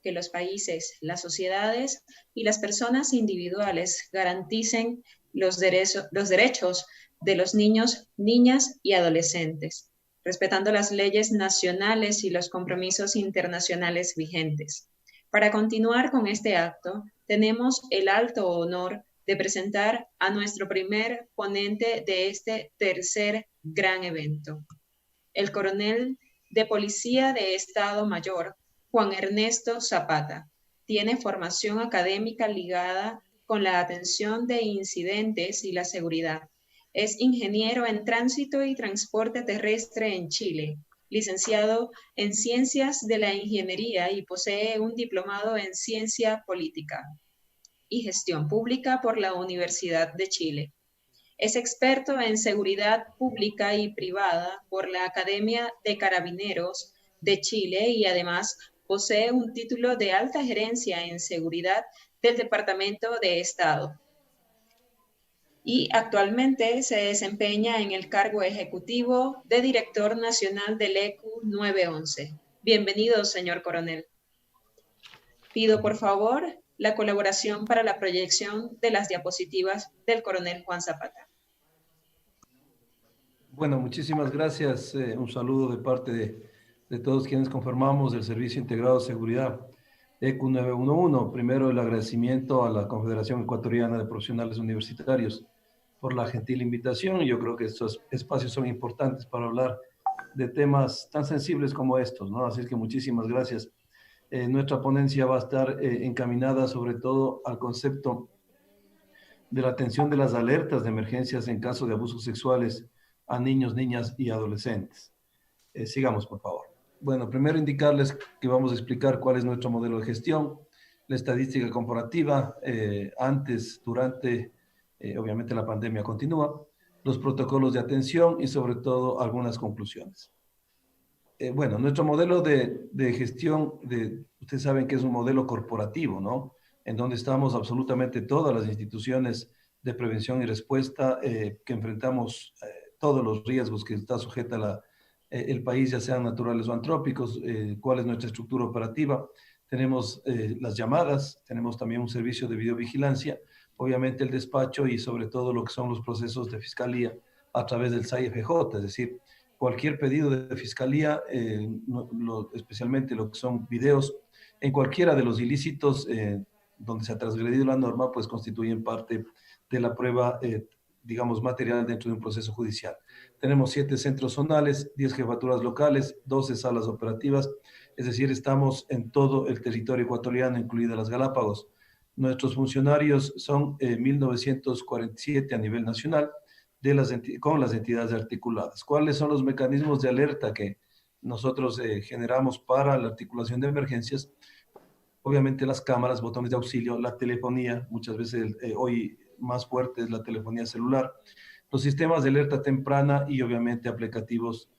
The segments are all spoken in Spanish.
que los países, las sociedades y las personas individuales garanticen los derechos de los niños, niñas y adolescentes, respetando las leyes nacionales y los compromisos internacionales vigentes. Para continuar con este acto, tenemos el alto honor de presentar a nuestro primer ponente de este tercer gran evento, el coronel de Policía de Estado Mayor, Juan Ernesto Zapata. Tiene formación académica ligada con la atención de incidentes y la seguridad. Es ingeniero en tránsito y transporte terrestre en Chile, licenciado en Ciencias de la Ingeniería y posee un diplomado en Ciencia Política y Gestión Pública por la Universidad de Chile. Es experto en seguridad pública y privada por la Academia de Carabineros de Chile y además posee un título de alta gerencia en seguridad del Departamento de Estado. Y actualmente se desempeña en el cargo ejecutivo de director nacional del ECU 911. Bienvenido, señor coronel. Pido, por favor, la colaboración para la proyección de las diapositivas del coronel Juan Zapata. Bueno, muchísimas gracias. Un saludo de parte de todos quienes conformamos el Servicio Integrado de Seguridad ECU 911. Primero, el agradecimiento a la Confederación Ecuatoriana de Profesionales Universitarios por la gentil invitación. Yo creo que estos espacios son importantes para hablar de temas tan sensibles como estos, ¿no? Así es que muchísimas gracias. Nuestra ponencia va a estar encaminada sobre todo al concepto de la atención de las alertas de emergencias en caso de abusos sexuales a niños, niñas y adolescentes. Sigamos, por favor. Bueno, primero indicarles que vamos a explicar cuál es nuestro modelo de gestión, la estadística comparativa, antes, durante, obviamente la pandemia continúa, los protocolos de atención y sobre todo algunas conclusiones. Bueno, nuestro modelo de gestión, ustedes saben que es un modelo corporativo, ¿no? En donde estamos absolutamente todas las instituciones de prevención y respuesta que enfrentamos todos los riesgos que está sujeta el país, ya sean naturales o antrópicos, cuál es nuestra estructura operativa. Tenemos las llamadas, tenemos también un servicio de videovigilancia, obviamente el despacho y sobre todo lo que son los procesos de fiscalía a través del SAI-FJ, es decir, cualquier pedido de fiscalía, especialmente lo que son videos, en cualquiera de los ilícitos donde se ha transgredido la norma, pues constituyen parte de la prueba, digamos, material dentro de un proceso judicial. Tenemos 7 centros zonales, 10 jefaturas locales, 12 salas operativas, es decir, estamos en todo el territorio ecuatoriano, incluidas las Galápagos. Nuestros funcionarios son 1947 a nivel nacional, con las entidades articuladas. ¿Cuáles son los mecanismos de alerta que nosotros generamos para la articulación de emergencias? Obviamente las cámaras, botones de auxilio, la telefonía, muchas veces hoy más fuerte es la telefonía celular, los sistemas de alerta temprana y obviamente aplicativos,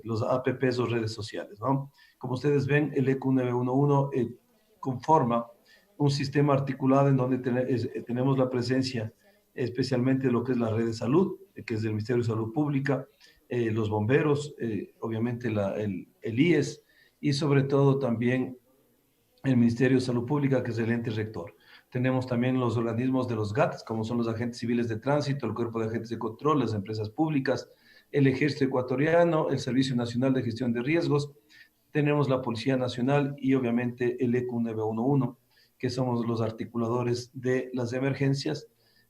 los apps o redes sociales, ¿no? Como ustedes ven, el ECU 911 conforma un sistema articulado en donde tenemos la presencia especialmente lo que es la red de salud, que es del Ministerio de Salud Pública, los bomberos, obviamente el IES y sobre todo también el Ministerio de Salud Pública, que es el ente rector. Tenemos también los organismos de los GATS, como son los agentes civiles de tránsito, el Cuerpo de Agentes de Control, las empresas públicas, el Ejército Ecuatoriano, el Servicio Nacional de Gestión de Riesgos, tenemos la Policía Nacional y obviamente el ECU 911, que somos los articuladores de las emergencias.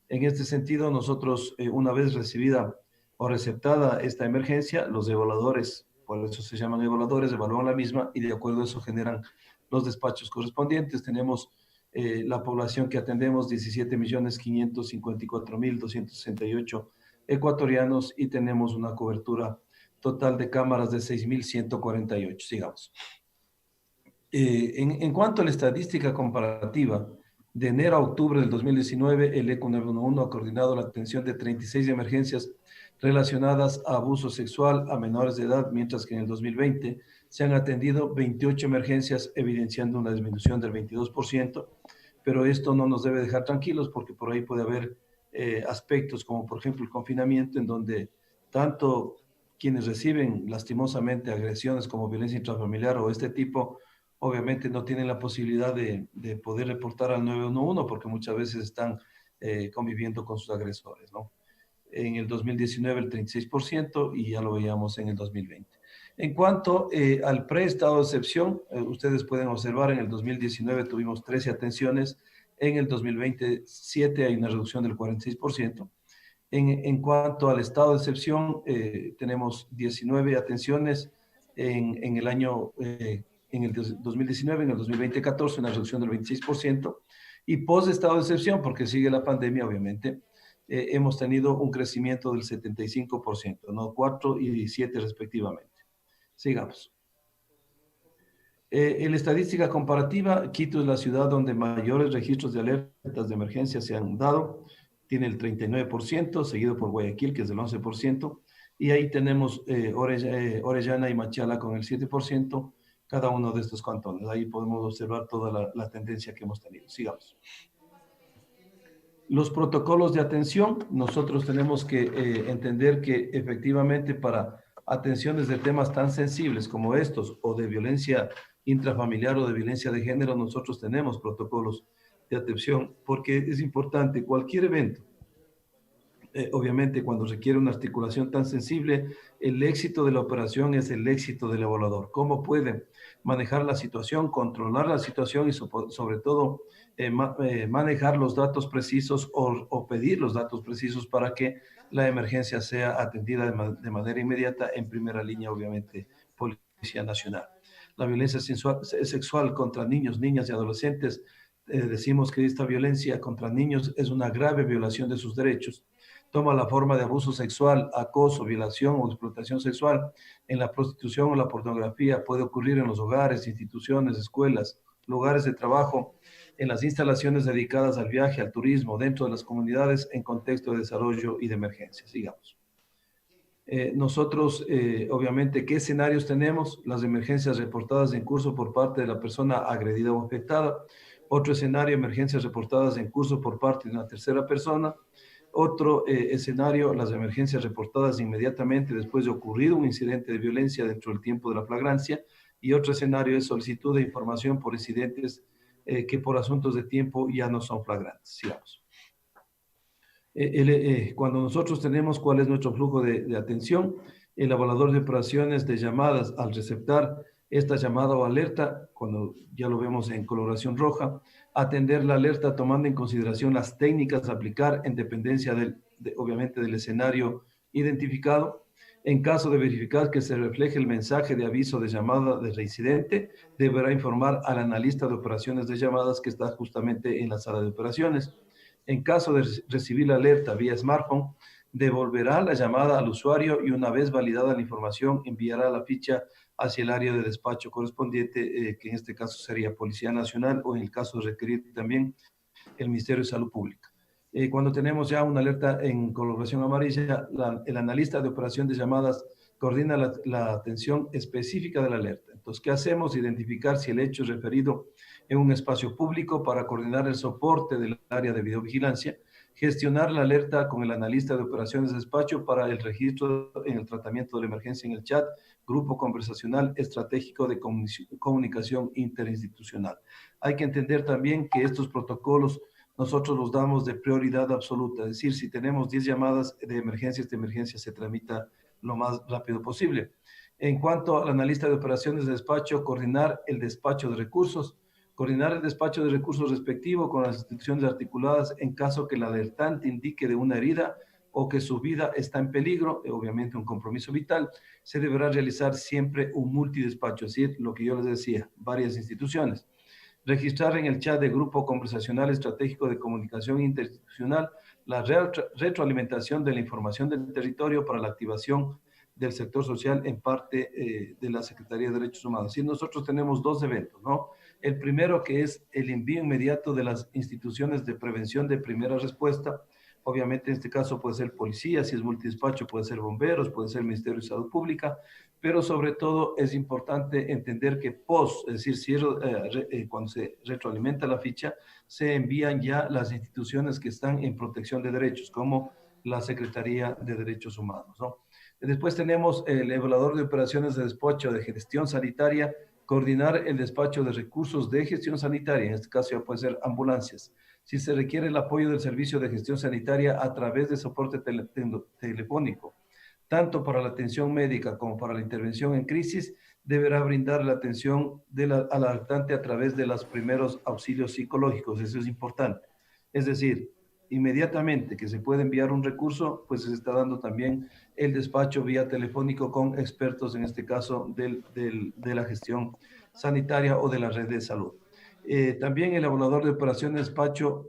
En este sentido, nosotros, una vez recibida o receptada esta emergencia, los evaluadores, por eso se llaman evaluadores, evalúan la misma y de acuerdo a eso generan los despachos correspondientes. Tenemos la población que atendemos, 17.554.268 ecuatorianos y tenemos una cobertura total de cámaras de 6.148. Sigamos. En cuanto a la estadística comparativa, de enero a octubre del 2019, el ECU 911 ha coordinado la atención de 36 emergencias relacionadas a abuso sexual a menores de edad, mientras que en el 2020 se han atendido 28 emergencias, evidenciando una disminución del 22%, pero esto no nos debe dejar tranquilos porque por ahí puede haber aspectos como por ejemplo el confinamiento, en donde tanto quienes reciben lastimosamente agresiones como violencia intrafamiliar o este tipo, obviamente no tienen la posibilidad de poder reportar al 911 porque muchas veces están conviviendo con sus agresores, ¿no? En el 2019 el 36% y ya lo veíamos en el 2020. En cuanto al preestado de excepción, ustedes pueden observar en el 2019 tuvimos 13 atenciones, en el 2027 hay una reducción del 46%. En cuanto al estado de excepción, tenemos 19 atenciones en el año, en el 2019, en el 2020, 14, una reducción del 26%. Y post estado de excepción, porque sigue la pandemia, obviamente, hemos tenido un crecimiento del 75%, ¿no? 4 y 7 respectivamente. Sigamos. En la estadística comparativa, Quito es la ciudad donde mayores registros de alertas de emergencia se han dado, tiene el 39%, seguido por Guayaquil, que es del 11%, y ahí tenemos Orellana y Machala con el 7%, cada uno de estos cantones. Ahí podemos observar toda la tendencia que hemos tenido. Sigamos. Los protocolos de atención, nosotros tenemos que entender que efectivamente para atenciones de temas tan sensibles como estos o de violencia intrafamiliar o de violencia de género, nosotros tenemos protocolos de atención porque es importante cualquier evento. Obviamente, cuando requiere una articulación tan sensible, el éxito de la operación es el éxito del evaluador. ¿Cómo puede manejar la situación, controlar la situación y sobre todo manejar los datos precisos o pedir los datos precisos para que la emergencia sea atendida de manera inmediata en primera línea, obviamente, Policía Nacional? La violencia sexual contra niños, niñas y adolescentes, decimos que esta violencia contra niños es una grave violación de sus derechos. Toma la forma de abuso sexual, acoso, violación o explotación sexual. En la prostitución o la pornografía puede ocurrir en los hogares, instituciones, escuelas, lugares de trabajo, en las instalaciones dedicadas al viaje, al turismo, dentro de las comunidades en contexto de desarrollo y de emergencia. Sigamos. Nosotros, obviamente, ¿qué escenarios tenemos? Las emergencias reportadas en curso por parte de la persona agredida o afectada. Otro escenario, emergencias reportadas en curso por parte de una tercera persona. Otro escenario, las emergencias reportadas inmediatamente después de ocurrido un incidente de violencia dentro del tiempo de la flagrancia. Y otro escenario es solicitud de información por incidentes que por asuntos de tiempo ya no son flagrantes. Sigamos. Cuando nosotros tenemos cuál es nuestro flujo de atención, el evaluador de operaciones de llamadas al receptar esta llamada o alerta, cuando ya lo vemos en coloración roja, atender la alerta tomando en consideración las técnicas a aplicar en dependencia obviamente del escenario identificado. En caso de verificar que se refleje el mensaje de aviso de llamada de reincidente, deberá informar al analista de operaciones de llamadas que está justamente en la sala de operaciones. En caso de recibir la alerta vía smartphone, devolverá la llamada al usuario y una vez validada la información, enviará la ficha hacia el área de despacho correspondiente, que en este caso sería Policía Nacional o en el caso de requerir también el Ministerio de Salud Pública. Cuando tenemos ya una alerta en coloración amarilla, el analista de operación de llamadas coordina la atención específica de la alerta. Entonces, ¿qué hacemos? Identificar si el hecho es referido en un espacio público para coordinar el soporte del área de videovigilancia, gestionar la alerta con el analista de operaciones de despacho para el registro en el tratamiento de la emergencia en el chat, grupo conversacional estratégico de comunicación interinstitucional. Hay que entender también que estos protocolos nosotros los damos de prioridad absoluta, es decir, si tenemos 10 llamadas de emergencia, esta emergencia se tramita lo más rápido posible. En cuanto al analista de operaciones de despacho, coordinar el despacho de recursos, coordinar el despacho de recursos respectivo con las instituciones articuladas en caso que el alertante indique de una herida o que su vida está en peligro, obviamente un compromiso vital, se deberá realizar siempre un multidespacho, es decir, lo que yo les decía, varias instituciones. Registrar en el chat de grupo conversacional estratégico de comunicación interinstitucional la retroalimentación de la información del territorio para la activación del sector social en parte de la Secretaría de Derechos Humanos. Y nosotros tenemos dos eventos, ¿no? El primero que es el envío inmediato de las instituciones de prevención de primera respuesta. Obviamente en este caso puede ser policía, si es multidespacho puede ser bomberos, puede ser Ministerio de Salud Pública, pero sobre todo es importante entender que post, es decir, cuando se retroalimenta la ficha, se envían ya las instituciones que están en protección de derechos, como la Secretaría de Derechos Humanos, ¿no? Después tenemos el evaluador de operaciones de despacho de gestión sanitaria, Coordinar el despacho de recursos de gestión sanitaria, en este caso ya puede ser ambulancias. Si se requiere el apoyo del servicio de gestión sanitaria a través de soporte telefónico, tanto para la atención médica como para la intervención en crisis, deberá brindar la atención al alertante a través de los primeros auxilios psicológicos. Eso es importante. Es decir, inmediatamente que se puede enviar un recurso, pues se está dando también el despacho vía telefónico con expertos, en este caso de la gestión sanitaria o de la red de salud. También el evaluador de operaciones de despacho,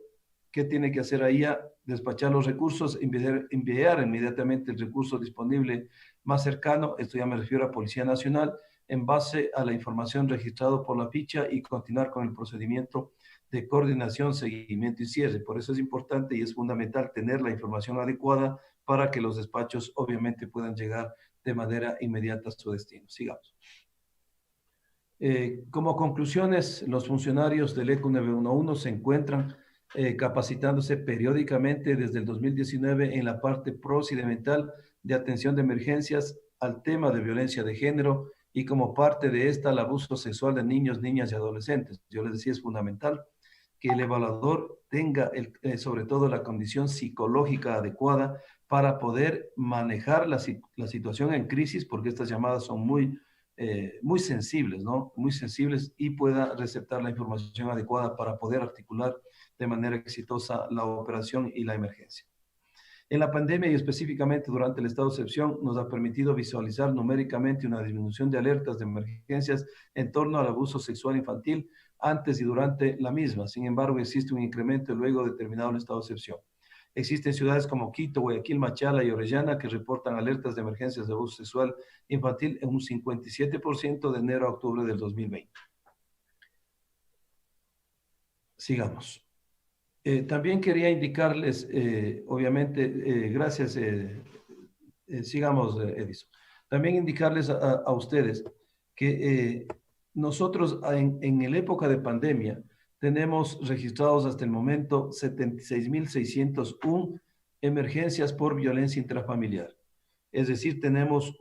¿qué tiene que hacer ahí? Despachar los recursos, enviar inmediatamente el recurso disponible más cercano, esto ya me refiero a Policía Nacional, en base a la información registrada por la ficha y continuar con el procedimiento de coordinación, seguimiento y cierre. Por eso es importante y es fundamental tener la información adecuada para que los despachos obviamente puedan llegar de manera inmediata a su destino. Sigamos. Como conclusiones, los funcionarios del ECU 911 se encuentran capacitándose periódicamente desde el 2019 en la parte procedimental de atención de emergencias al tema de violencia de género y como parte de esta el abuso sexual de niños, niñas y adolescentes. Yo les decía, es fundamental que el evaluador tenga sobre todo la condición psicológica adecuada para poder manejar la situación en crisis, porque estas llamadas son muy sensibles, ¿no? Muy sensibles y pueda receptar la información adecuada para poder articular de manera exitosa la operación y la emergencia. En la pandemia y específicamente durante el estado de excepción nos ha permitido visualizar numéricamente una disminución de alertas de emergencias en torno al abuso sexual infantil antes y durante la misma. Sin embargo, existe un incremento luego de terminado el estado de excepción. Existen ciudades como Quito, Guayaquil, Machala y Orellana que reportan alertas de emergencias de abuso sexual infantil en un 57% de enero a octubre del 2020. Sigamos. También quería indicarles, obviamente, gracias, sigamos, Edison. También indicarles a ustedes que nosotros en la época de pandemia tenemos registrados hasta el momento 76.601 emergencias por violencia intrafamiliar. Es decir, tenemos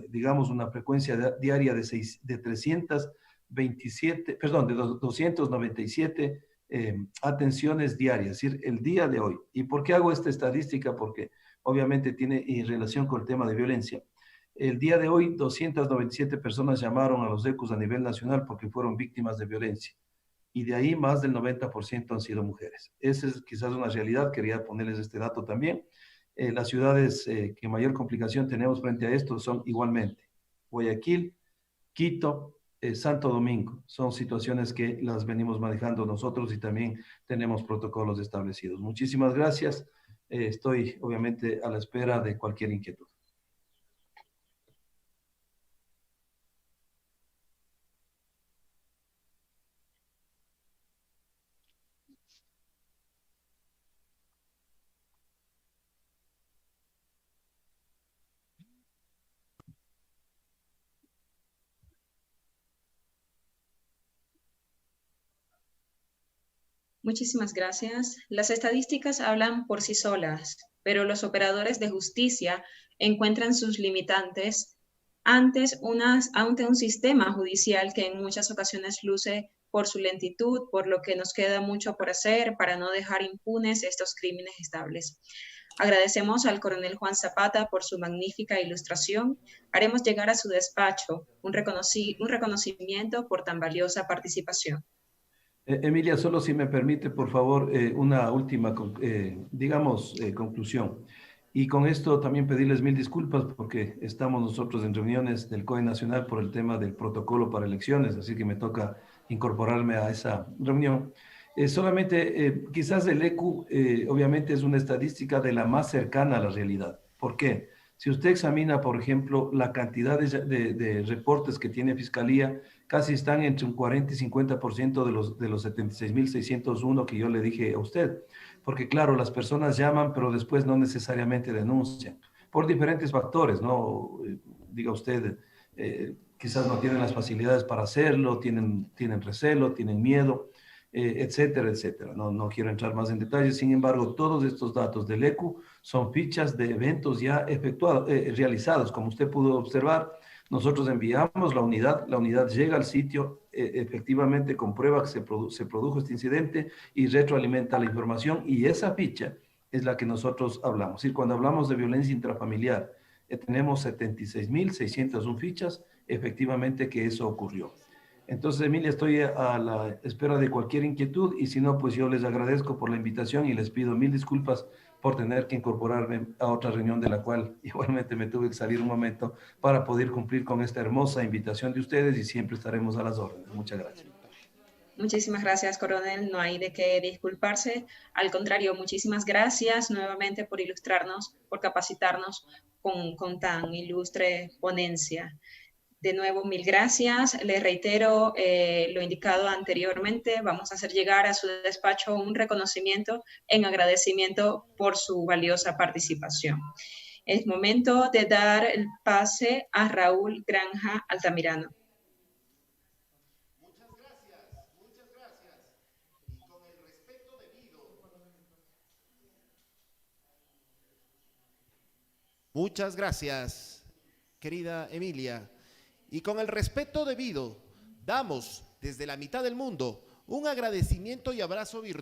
digamos, una frecuencia diaria de 297 atenciones diarias, es decir, el día de hoy. ¿Y por qué hago esta estadística? Porque obviamente tiene relación con el tema de violencia. El día de hoy, 297 personas llamaron a los ECUs a nivel nacional porque fueron víctimas de violencia. Y de ahí más del 90% han sido mujeres. Esa es quizás una realidad, quería ponerles este dato también. Las ciudades que mayor complicación tenemos frente a esto son igualmente Guayaquil, Quito, Santo Domingo. Son situaciones que las venimos manejando nosotros y también tenemos protocolos establecidos. Muchísimas gracias. Estoy obviamente a la espera de cualquier inquietud. Muchísimas gracias. Las estadísticas hablan por sí solas, pero los operadores de justicia encuentran sus limitantes ante un sistema judicial que en muchas ocasiones luce por su lentitud, por lo que nos queda mucho por hacer para no dejar impunes estos crímenes estables. Agradecemos al coronel Juan Zapata por su magnífica ilustración. Haremos llegar a su despacho un reconocimiento por tan valiosa participación. Emilia, solo si me permite, por favor, una última, conclusión. Y con esto también pedirles mil disculpas porque estamos nosotros en reuniones del COE Nacional por el tema del protocolo para elecciones, así que me toca incorporarme a esa reunión. Quizás el ECU, obviamente, es una estadística de la más cercana a la realidad. ¿Por qué? Si usted examina, por ejemplo, la cantidad de reportes que tiene Fiscalía, casi están entre un 40 y 50% de los 76.601 que yo le dije a usted. Porque claro, las personas llaman, pero después no necesariamente denuncian, por diferentes factores, ¿no? Diga usted, quizás no tienen las facilidades para hacerlo, tienen recelo, tienen miedo, etcétera, etcétera. No quiero entrar más en detalles, sin embargo, todos estos datos del ECU son fichas de eventos ya realizados. Como usted pudo observar, Nosotros enviamos la unidad llega al sitio, efectivamente comprueba que se produjo este incidente y retroalimenta la información, y esa ficha es la que nosotros hablamos. Y cuando hablamos de violencia intrafamiliar, tenemos 76.601 fichas, efectivamente que eso ocurrió. Entonces, Emilia, estoy a la espera de cualquier inquietud, y si no, pues yo les agradezco por la invitación y les pido mil disculpas por tener que incorporarme a otra reunión de la cual igualmente me tuve que salir un momento para poder cumplir con esta hermosa invitación de ustedes, y siempre estaremos a las órdenes. Muchas gracias. Muchísimas gracias, coronel. No hay de qué disculparse. Al contrario, muchísimas gracias nuevamente por ilustrarnos, por capacitarnos con tan ilustre ponencia. De nuevo, mil gracias. Les reitero lo indicado anteriormente. Vamos a hacer llegar a su despacho un reconocimiento en agradecimiento por su valiosa participación. Es momento de dar el pase a Raúl Granja Altamirano. Muchas gracias, querida Emilia. Y con el respeto debido, damos desde la mitad del mundo un agradecimiento y abrazo virtual